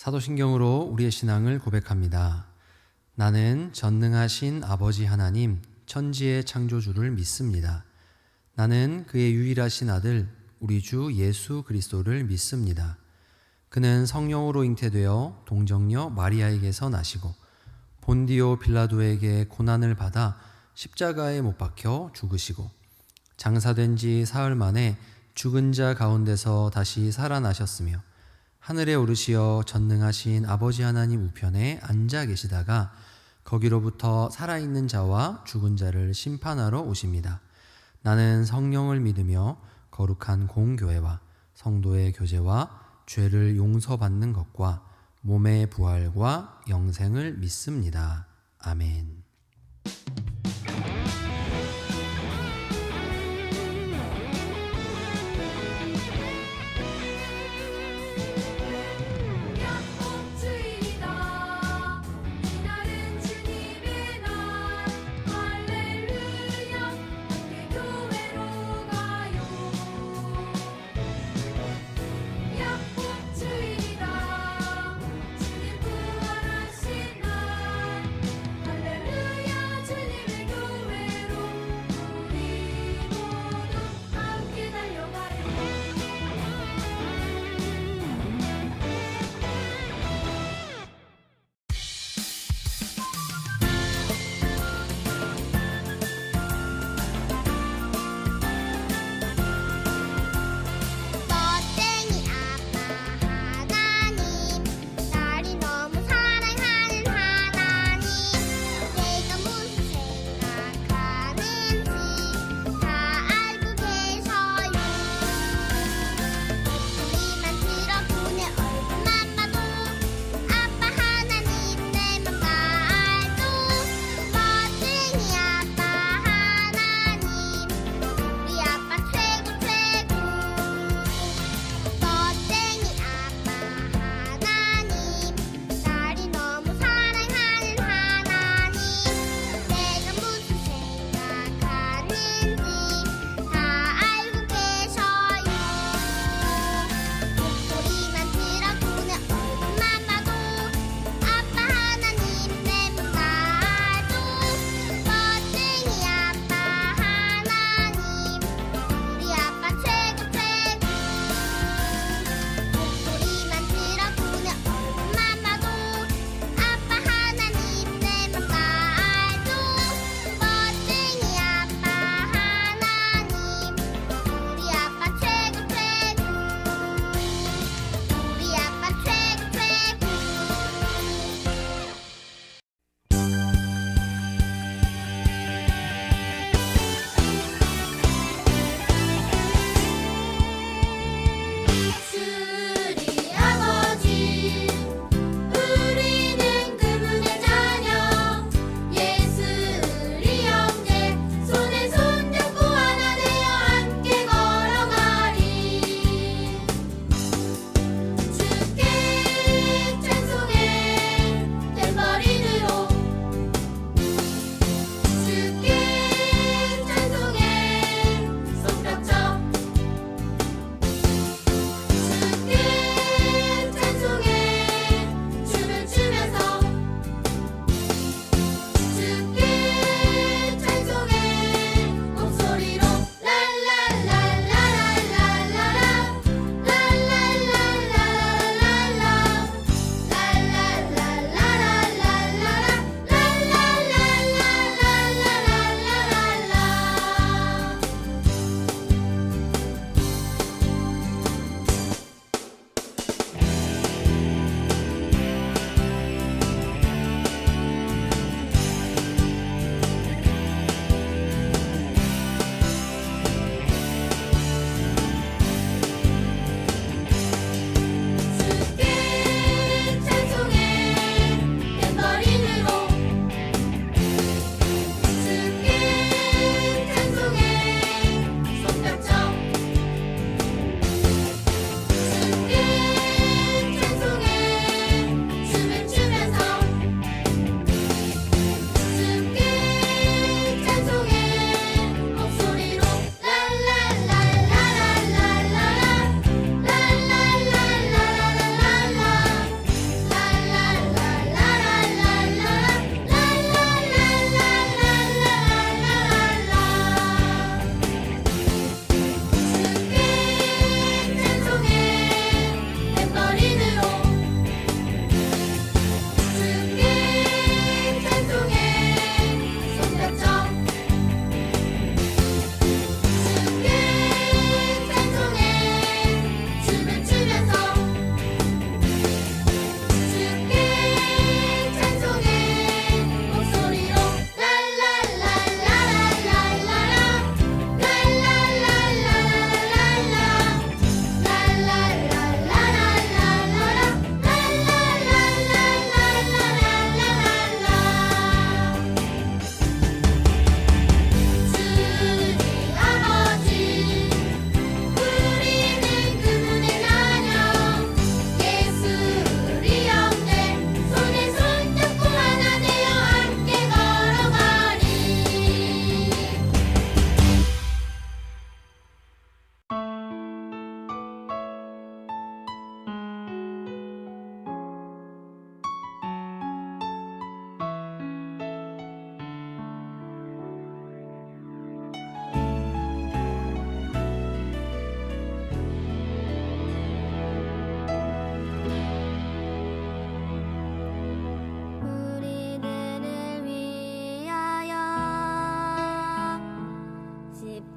사도신경으로 우리의 신앙을 고백합니다. 나는 전능하신 아버지 하나님, 천지의 창조주를 믿습니다. 나는 그의 유일하신 아들, 우리 주 예수 그리스도를 믿습니다. 그는 성령으로 잉태되어 동정녀 마리아에게서 나시고 본디오 빌라도에게 고난을 받아 십자가에 못 박혀 죽으시고 장사된 지 사흘 만에 죽은 자 가운데서 다시 살아나셨으며 하늘에 오르시어 전능하신 아버지 하나님 우편에 앉아 계시다가 거기로부터 살아있는 자와 죽은 자를 심판하러 오십니다. 나는 성령을 믿으며 거룩한 공교회와 성도의 교제와 죄를 용서받는 것과 몸의 부활과 영생을 믿습니다. 아멘. 할렐루야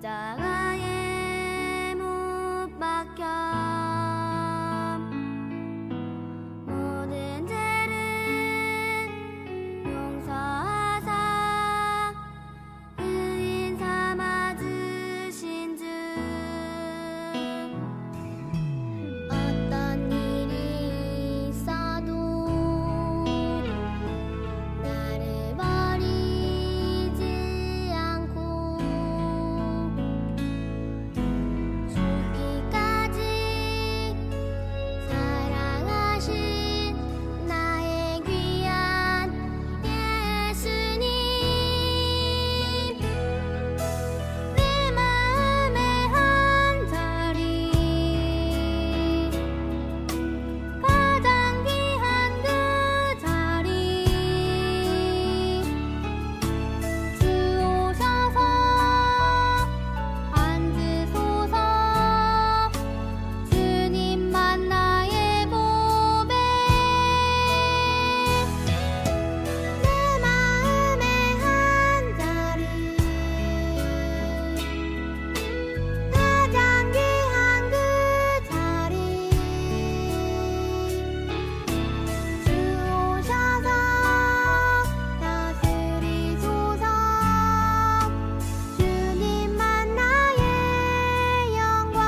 십자가에 못 박혀 모든 죄를 용서하사 의인 삼아 주신 주 어떤 일이 있어도 나를 버리지 않고 죽기까지 사랑하신 나의 귀한 예수님 내 마음의 한 자리 가장 귀한 그 자리 주 오셔서 앉으소서 주님만 나의 보배 내 마음의 한 자리 가장 귀한 그 자리 주 오셔서 다스리소서 주님만 나의 영광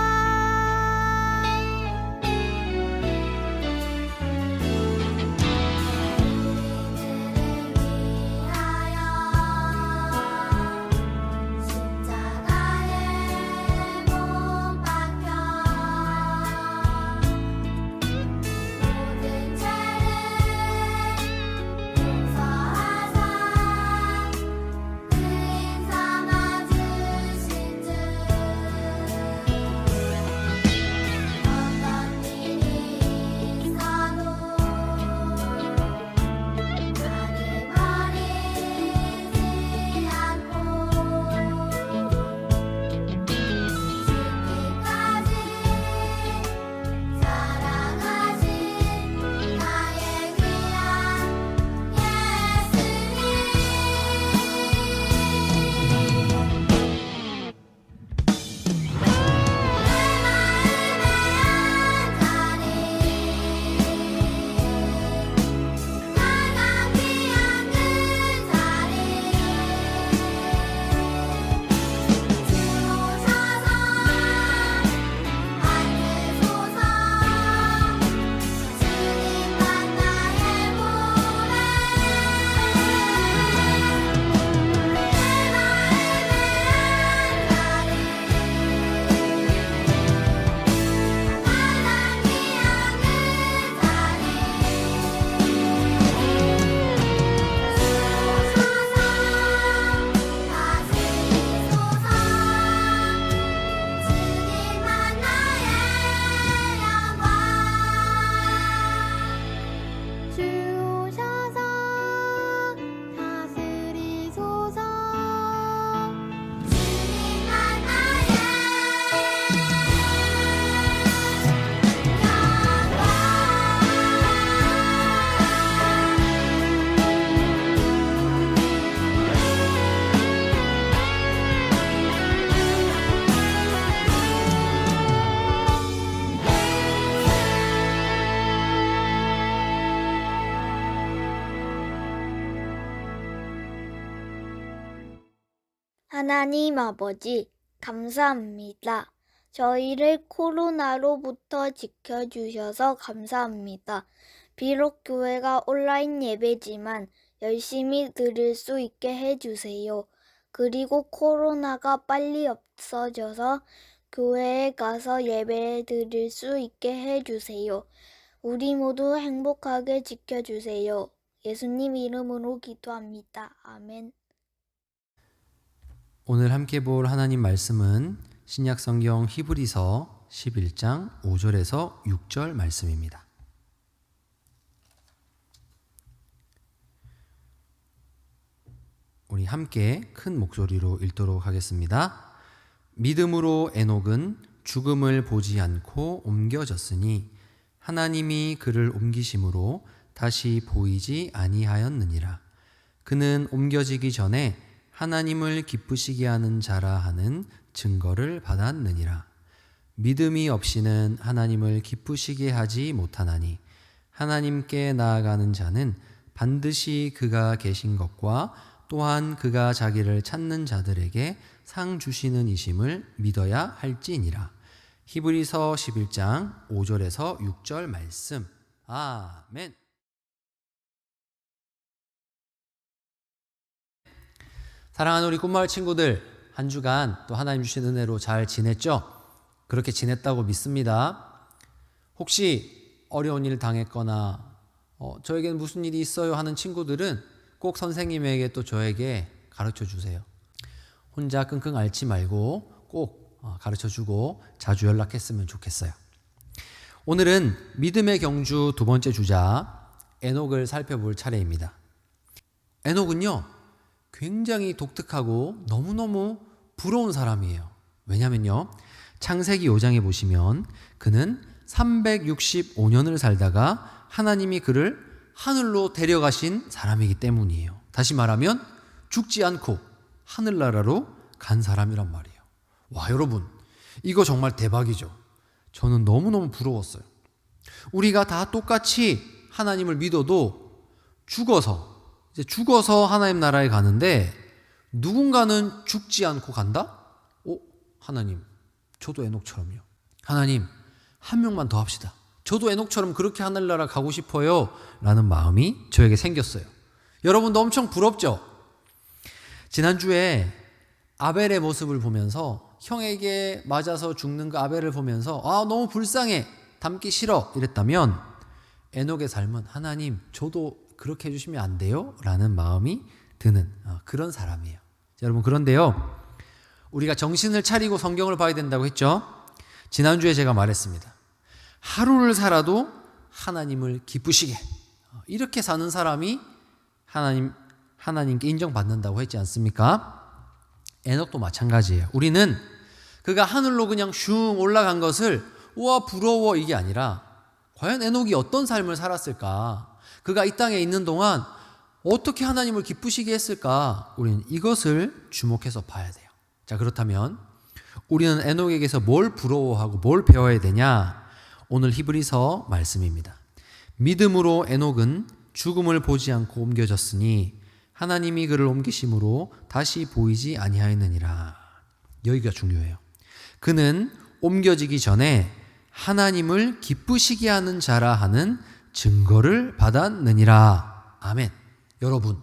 십자가에 못 박혀 모든 죄를 용서하사 의인 삼아 주신 주 어떤 일이 있어도 나를 버리지 않고 죽기까지 사랑하신 나의 귀한 주 오셔서 다스리소서 주님만 나의 하나님 아버지, 감사합니다. 저희를 코로나로부터 지켜주셔서 감사합니다. 비록 교회가 온라인 예배지만 열심히 드릴 수 있게 해주세요. 그리고 코로나가 빨리 없어져서 교회에 가서 예배 드릴 수 있게 해주세요. 우리 모두 행복하게 지켜주세요. 예수님 이름으로 기도합니다. 아멘. 오늘 함께 볼 하나님 말씀은 신약 성경 히브리서 11장 5절에서 6절 말씀입니다. 우리 함께 큰 목소리로 읽도록 하겠습니다. 믿음으로 에녹은 죽음을 보지 않고 옮겨졌으니 하나님이 그를 옮기심으로 다시 보이지 아니하였느니라. 그는 옮겨지기 전에 하나님을 기쁘시게 하는 자라 하는 증거를 받았느니라. 믿음이 없이는 하나님을 기쁘시게 하지 못하나니 하나님께 나아가는 자는 반드시 그가 계신 것과 또한 그가 자기를 찾는 자들에게 상 주시는 이심을 믿어야 할지니라. 히브리서 11장 5절에서 6절 말씀. 아멘. 사랑하는 우리 꿈마을 친구들, 한 주간 또 하나님 주신 은혜로 잘 지냈죠? 그렇게 지냈다고 믿습니다. 혹시 어려운 일 당했거나 저에게는 무슨 일이 있어요 하는 친구들은 꼭 선생님에게 또 저에게 가르쳐 주세요. 혼자 끙끙 앓지 말고 꼭 가르쳐 주고 자주 연락했으면 좋겠어요. 오늘은 믿음의 경주 두 번째 주자 에녹을 살펴볼 차례입니다. 에녹은요, 굉장히 독특하고 너무너무 부러운 사람이에요. 왜냐면요, 창세기 5장에 보시면 그는 365년을 살다가 하나님이 그를 하늘로 데려가신 사람이기 때문이에요. 다시 말하면 죽지 않고 하늘나라로 간 사람이란 말이에요. 와, 여러분, 이거 정말 대박이죠. 저는 너무너무 부러웠어요. 우리가 다 똑같이 하나님을 믿어도 죽어서 하나님 나라에 가는데 누군가는 죽지 않고 간다? 하나님, 저도 에녹처럼요. 하나님, 한 명만 더 합시다. 저도 에녹처럼 그렇게 하늘나라 가고 싶어요 라는 마음이 저에게 생겼어요. 여러분도 엄청 부럽죠? 지난주에 아벨의 모습을 보면서, 형에게 맞아서 죽는 그 아벨을 보면서 너무 불쌍해, 닮기 싫어 이랬다면, 에녹의 삶은 하나님, 저도 그렇게 해주시면 안 돼요? 라는 마음이 드는 그런 사람이에요. 여러분, 그런데요, 우리가 정신을 차리고 성경을 봐야 된다고 했죠? 지난주에 제가 말했습니다. 하루를 살아도 하나님을 기쁘시게, 이렇게 사는 사람이 하나님께 인정받는다고 했지 않습니까? 에녹도 마찬가지예요. 우리는 그가 하늘로 그냥 슝 올라간 것을 우와 부러워 이게 아니라, 과연 에녹이 어떤 삶을 살았을까? 그가 이 땅에 있는 동안 어떻게 하나님을 기쁘시게 했을까? 우리는 이것을 주목해서 봐야 돼요. 자, 그렇다면 우리는 에녹에게서 뭘 부러워하고 뭘 배워야 되냐? 오늘 히브리서 말씀입니다. 믿음으로 에녹은 죽음을 보지 않고 옮겨졌으니 하나님이 그를 옮기심으로 다시 보이지 아니하였느니라. 여기가 중요해요. 그는 옮겨지기 전에 하나님을 기쁘시게 하는 자라 하는 증거를 받았느니라. 아멘. 여러분,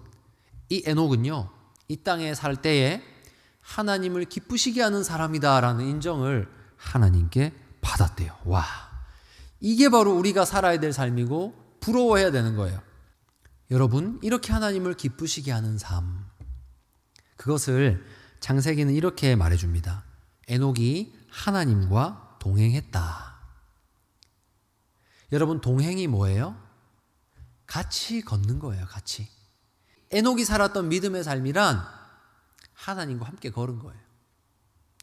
이 에녹은요, 이 땅에 살 때에 하나님을 기쁘시게 하는 사람이다라는 인정을 하나님께 받았대요. 와, 이게 바로 우리가 살아야 될 삶이고 부러워해야 되는 거예요. 여러분, 이렇게 하나님을 기쁘시게 하는 삶, 그것을 창세기는 이렇게 말해줍니다. 에녹이 하나님과 동행했다. 여러분, 동행이 뭐예요? 같이 걷는 거예요. 같이. 에녹이 살았던 믿음의 삶이란 하나님과 함께 걸은 거예요.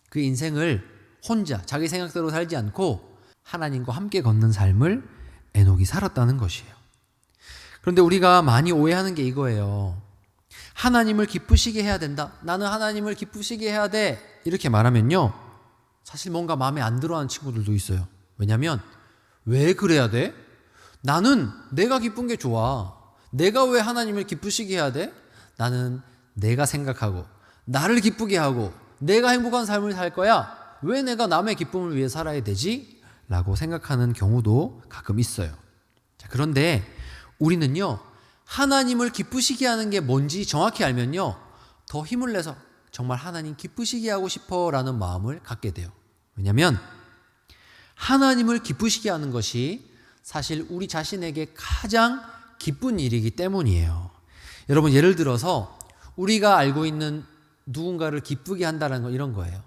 그 인생을 혼자 자기 생각대로 살지 않고 하나님과 함께 걷는 삶을 에녹이 살았다는 것이에요. 그런데 우리가 많이 오해하는 게 이거예요. 하나님을 기쁘시게 해야 된다. 나는 하나님을 기쁘시게 해야 돼. 이렇게 말하면요, 사실 뭔가 마음에 안 들어하는 친구들도 있어요. 왜냐하면 왜 그래야 돼? 나는 내가 기쁜 게 좋아. 내가 왜 하나님을 기쁘시게 해야 돼? 나는 내가 생각하고 나를 기쁘게 하고 내가 행복한 삶을 살 거야. 왜 내가 남의 기쁨을 위해 살아야 되지? 라고 생각하는 경우도 가끔 있어요. 자, 그런데 우리는요, 하나님을 기쁘시게 하는 게 뭔지 정확히 알면요, 더 힘을 내서 정말 하나님 기쁘시게 하고 싶어 라는 마음을 갖게 돼요. 왜냐하면 하나님을 기쁘시게 하는 것이 사실 우리 자신에게 가장 기쁜 일이기 때문이에요. 여러분, 예를 들어서 우리가 알고 있는 누군가를 기쁘게 한다는 건 이런 거예요.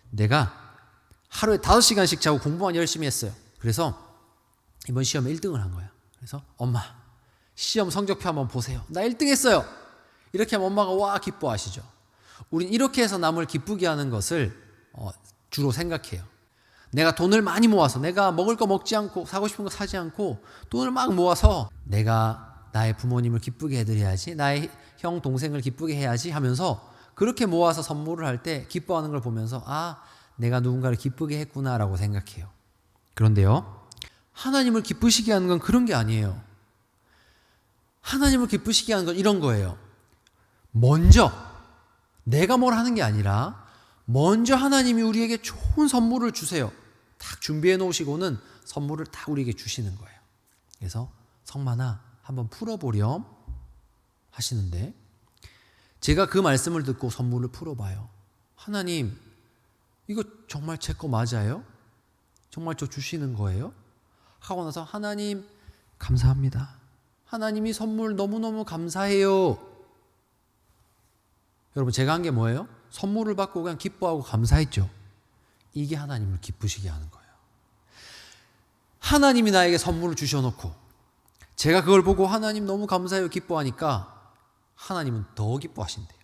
내가 하루에 5시간씩 자고 공부만 열심히 했어요. 그래서 이번 시험에 1등을 한 거야. 그래서 엄마, 시험 성적표 한번 보세요. 나 1등 했어요. 이렇게 하면 엄마가 와 기뻐하시죠. 우린 이렇게 해서 남을 기쁘게 하는 것을 주로 생각해요. 내가 돈을 많이 모아서, 내가 먹을 거 먹지 않고 사고 싶은 거 사지 않고 돈을 막 모아서 내가 나의 부모님을 기쁘게 해드려야지, 나의 형 동생을 기쁘게 해야지 하면서 그렇게 모아서 선물을 할 때 기뻐하는 걸 보면서 아, 내가 누군가를 기쁘게 했구나라고 생각해요. 그런데요, 하나님을 기쁘시게 하는 건 그런 게 아니에요. 하나님을 기쁘시게 하는 건 이런 거예요. 먼저 내가 뭘 하는 게 아니라 먼저 하나님이 우리에게 좋은 선물을 주세요. 딱 준비해 놓으시고는 선물을 딱 우리에게 주시는 거예요. 그래서 성만아 한번 풀어보렴 하시는데 제가 그 말씀을 듣고 선물을 풀어봐요. 하나님, 이거 정말 제 거 맞아요? 정말 저 주시는 거예요? 하고 나서 하나님 감사합니다. 하나님이 선물 너무너무 감사해요. 여러분, 제가 한 게 뭐예요? 선물을 받고 그냥 기뻐하고 감사했죠. 이게 하나님을 기쁘시게 하는 거예요. 하나님이 나에게 선물을 주셔놓고 제가 그걸 보고 하나님 너무 감사해요 기뻐하니까 하나님은 더 기뻐하신대요.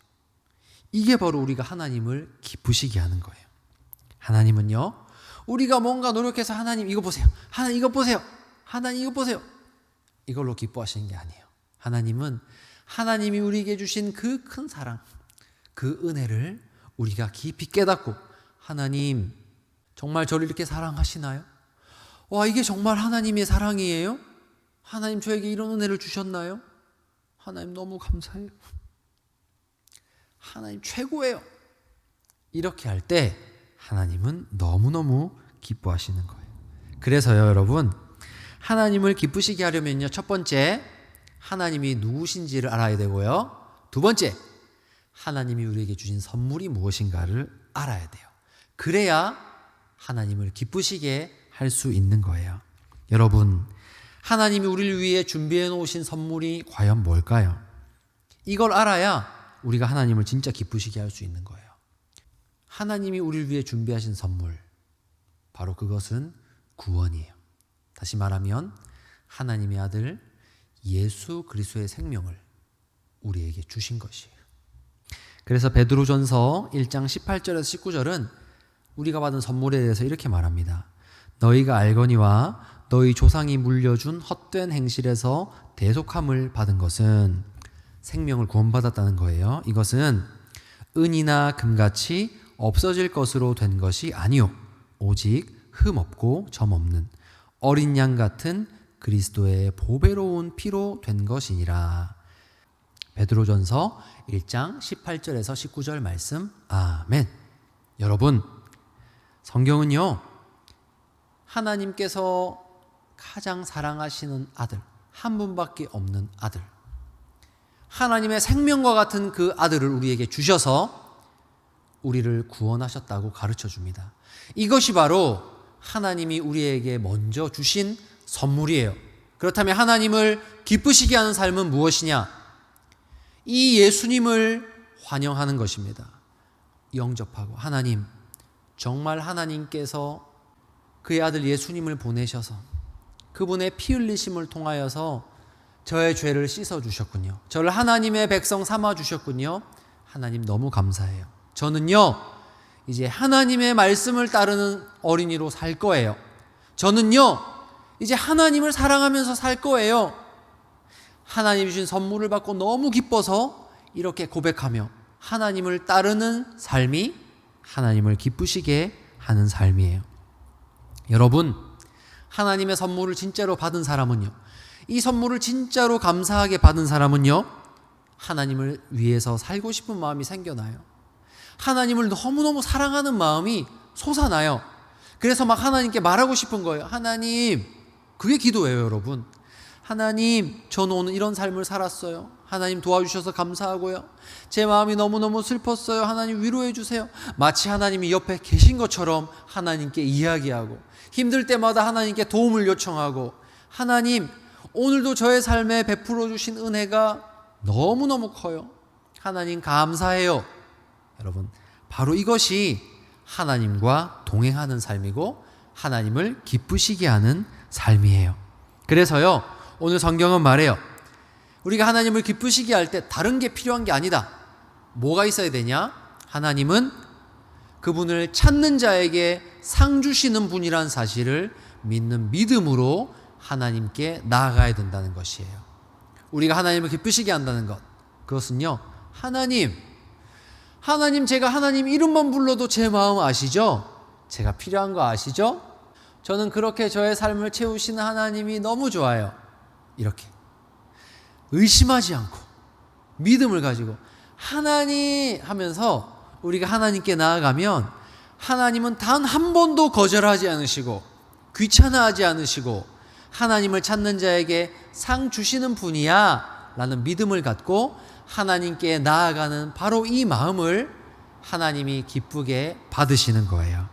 이게 바로 우리가 하나님을 기쁘시게 하는 거예요. 하나님은요, 우리가 뭔가 노력해서 하나님 이거 보세요, 하나님 이거 보세요, 하나님 이거 보세요, 이걸로 기뻐하시는 게 아니에요. 하나님은 하나님이 우리에게 주신 그 큰 사랑, 그 은혜를 우리가 깊이 깨닫고 하나님 정말 저를 이렇게 사랑하시나요? 와, 이게 정말 하나님의 사랑이에요? 하나님 저에게 이런 은혜를 주셨나요? 하나님 너무 감사해요. 하나님 최고예요. 이렇게 할 때 하나님은 너무너무 기뻐하시는 거예요. 그래서요, 여러분, 하나님을 기쁘시게 하려면요, 첫 번째, 하나님이 누구신지를 알아야 되고요. 두 번째, 하나님이 우리에게 주신 선물이 무엇인가를 알아야 돼요. 그래야 하나님을 기쁘시게 할 수 있는 거예요. 여러분, 하나님이 우리를 위해 준비해 놓으신 선물이 과연 뭘까요? 이걸 알아야 우리가 하나님을 진짜 기쁘시게 할 수 있는 거예요. 하나님이 우리를 위해 준비하신 선물, 바로 그것은 구원이에요. 다시 말하면 하나님의 아들 예수 그리스도의 생명을 우리에게 주신 것이에요. 그래서 베드로전서 1장 18절에서 19절은 우리가 받은 선물에 대해서 이렇게 말합니다. 너희가 알거니와 너희 조상이 물려준 헛된 행실에서 대속함을 받은 것은, 생명을 구원받았다는 거예요. 이것은 은이나 금같이 없어질 것으로 된 것이 아니요 오직 흠없고 점없는 어린 양 같은 그리스도의 보배로운 피로 된 것이니라. 베드로전서 1장 18절에서 19절 말씀. 아멘. 여러분, 성경은요, 하나님께서 가장 사랑하시는 아들, 한 분밖에 없는 아들, 하나님의 생명과 같은 그 아들을 우리에게 주셔서 우리를 구원하셨다고 가르쳐 줍니다. 이것이 바로 하나님이 우리에게 먼저 주신 선물이에요. 그렇다면 하나님을 기쁘시게 하는 삶은 무엇이냐? 이 예수님을 환영하는 것입니다. 영접하고, 하나님, 정말 하나님께서 그의 아들 예수님을 보내셔서 그분의 피 흘리심을 통하여서 저의 죄를 씻어주셨군요. 저를 하나님의 백성 삼아주셨군요. 하나님 너무 감사해요. 저는요, 이제 하나님의 말씀을 따르는 어린이로 살 거예요. 저는요, 이제 하나님을 사랑하면서 살 거예요. 하나님 주신 선물을 받고 너무 기뻐서 이렇게 고백하며 하나님을 따르는 삶이 하나님을 기쁘시게 하는 삶이에요. 여러분, 하나님의 선물을 진짜로 받은 사람은요, 이 선물을 진짜로 감사하게 받은 사람은요, 하나님을 위해서 살고 싶은 마음이 생겨나요. 하나님을 너무너무 사랑하는 마음이 솟아나요. 그래서 막 하나님께 말하고 싶은 거예요. 하나님, 그게 기도예요, 여러분. 하나님, 저는 오늘 이런 삶을 살았어요. 하나님 도와주셔서 감사하고요. 제 마음이 너무너무 슬펐어요. 하나님 위로해 주세요. 마치 하나님이 옆에 계신 것처럼 하나님께 이야기하고, 힘들 때마다 하나님께 도움을 요청하고, 하나님, 오늘도 저의 삶에 베풀어 주신 은혜가 너무너무 커요. 하나님 감사해요. 여러분, 바로 이것이 하나님과 동행하는 삶이고 하나님을 기쁘시게 하는 삶이에요. 그래서요, 오늘 성경은 말해요. 우리가 하나님을 기쁘시게 할 때 다른 게 필요한 게 아니다. 뭐가 있어야 되냐? 하나님은 그분을 찾는 자에게 상 주시는 분이란 사실을 믿는 믿음으로 하나님께 나아가야 된다는 것이에요. 우리가 하나님을 기쁘시게 한다는 것, 그것은요, 하나님 제가 하나님 이름만 불러도 제 마음 아시죠? 제가 필요한 거 아시죠? 저는 그렇게 저의 삶을 채우시는 하나님이 너무 좋아요. 이렇게 의심하지 않고 믿음을 가지고 하나님 하면서 우리가 하나님께 나아가면 하나님은 단 한 번도 거절하지 않으시고 귀찮아하지 않으시고 하나님을 찾는 자에게 상 주시는 분이야 라는 믿음을 갖고 하나님께 나아가는 바로 이 마음을 하나님이 기쁘게 받으시는 거예요.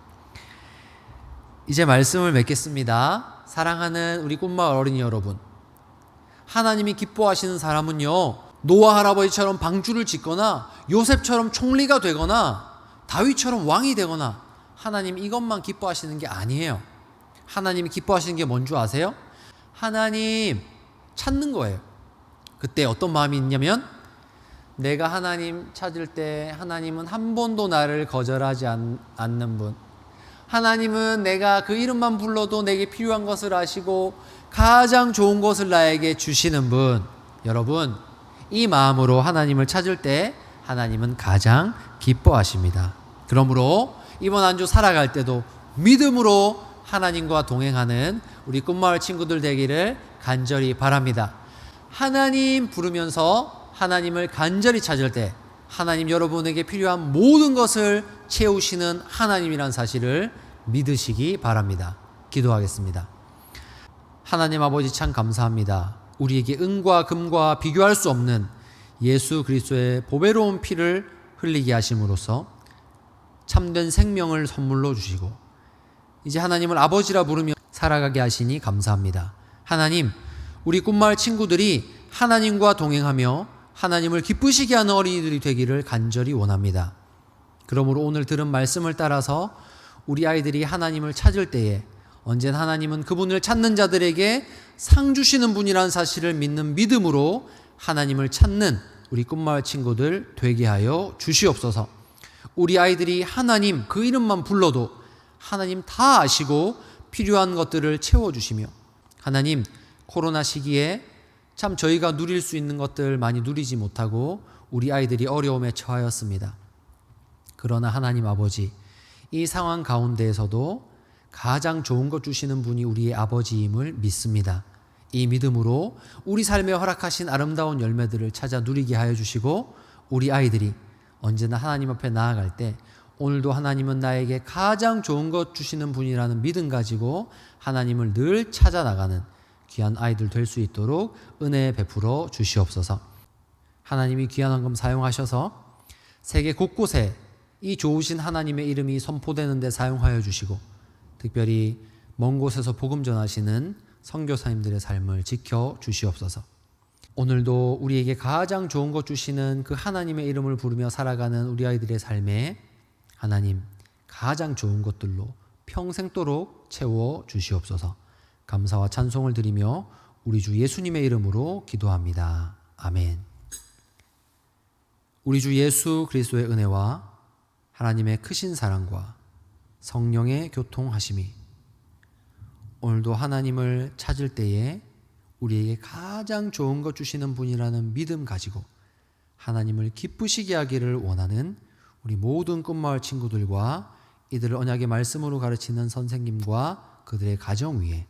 이제 말씀을 맺겠습니다. 사랑하는 우리 꽃마을 어린이 여러분, 하나님이 기뻐하시는 사람은요, 노아 할아버지처럼 방주를 짓거나 요셉처럼 총리가 되거나 다윗처럼 왕이 되거나 하나님 이것만 기뻐하시는 게 아니에요. 하나님이 기뻐하시는 게 뭔 줄 아세요? 하나님 찾는 거예요. 그때 어떤 마음이 있냐면, 내가 하나님 찾을 때 하나님은 한 번도 나를 거절하지 않는 분, 하나님은 내가 그 이름만 불러도 내게 필요한 것을 아시고 가장 좋은 것을 나에게 주시는 분. 여러분, 이 마음으로 하나님을 찾을 때 하나님은 가장 기뻐하십니다. 그러므로 이번 한 주 살아갈 때도 믿음으로 하나님과 동행하는 우리 꽃마을 친구들 되기를 간절히 바랍니다. 하나님 부르면서 하나님을 간절히 찾을 때 하나님 여러분에게 필요한 모든 것을 채우시는 하나님이란 사실을 믿으시기 바랍니다. 기도하겠습니다. 하나님 아버지 참 감사합니다. 우리에게 은과 금과 비교할 수 없는 예수 그리스도의 보배로운 피를 흘리게 하심으로써 참된 생명을 선물로 주시고 이제 하나님을 아버지라 부르며 살아가게 하시니 감사합니다. 하나님, 우리 꽃마을 친구들이 하나님과 동행하며 하나님을 기쁘시게 하는 어린이들이 되기를 간절히 원합니다. 그러므로 오늘 들은 말씀을 따라서 우리 아이들이 하나님을 찾을 때에 언제나 하나님은 그분을 찾는 자들에게 상 주시는 분이라는 사실을 믿는 믿음으로 하나님을 찾는 우리 꽃마을 친구들 되게 하여 주시옵소서. 우리 아이들이 하나님 그 이름만 불러도 하나님 다 아시고 필요한 것들을 채워주시며, 하나님 코로나 시기에 참 저희가 누릴 수 있는 것들 많이 누리지 못하고 우리 아이들이 어려움에 처하였습니다. 그러나 하나님 아버지, 이 상황 가운데에서도 가장 좋은 것 주시는 분이 우리의 아버지임을 믿습니다. 이 믿음으로 우리 삶에 허락하신 아름다운 열매들을 찾아 누리게 하여 주시고, 우리 아이들이 언제나 하나님 앞에 나아갈 때 오늘도 하나님은 나에게 가장 좋은 것 주시는 분이라는 믿음 가지고 하나님을 늘 찾아 나가는 귀한 아이들 될 수 있도록 은혜 베풀어 주시옵소서. 하나님이 귀한 헌금 사용하셔서 세계 곳곳에 이 좋으신 하나님의 이름이 선포되는 데 사용하여 주시고, 특별히 먼 곳에서 복음 전하시는 선교사님들의 삶을 지켜 주시옵소서. 오늘도 우리에게 가장 좋은 것 주시는 그 하나님의 이름을 부르며 살아가는 우리 아이들의 삶에 하나님 가장 좋은 것들로 평생도록 채워 주시옵소서. 감사와 찬송을 드리며 우리 주 예수님의 이름으로 기도합니다. 아멘. 우리 주 예수 그리스도의 은혜와 하나님의 크신 사랑과 성령의 교통하심이 오늘도 하나님을 찾을 때에 우리에게 가장 좋은 것 주시는 분이라는 믿음 가지고 하나님을 기쁘시게 하기를 원하는 우리 모든 꽃마을 친구들과 이들을 언약의 말씀으로 가르치는 선생님과 그들의 가정 위에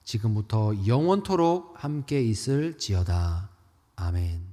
지금부터 영원토록 함께 있을지어다. 아멘.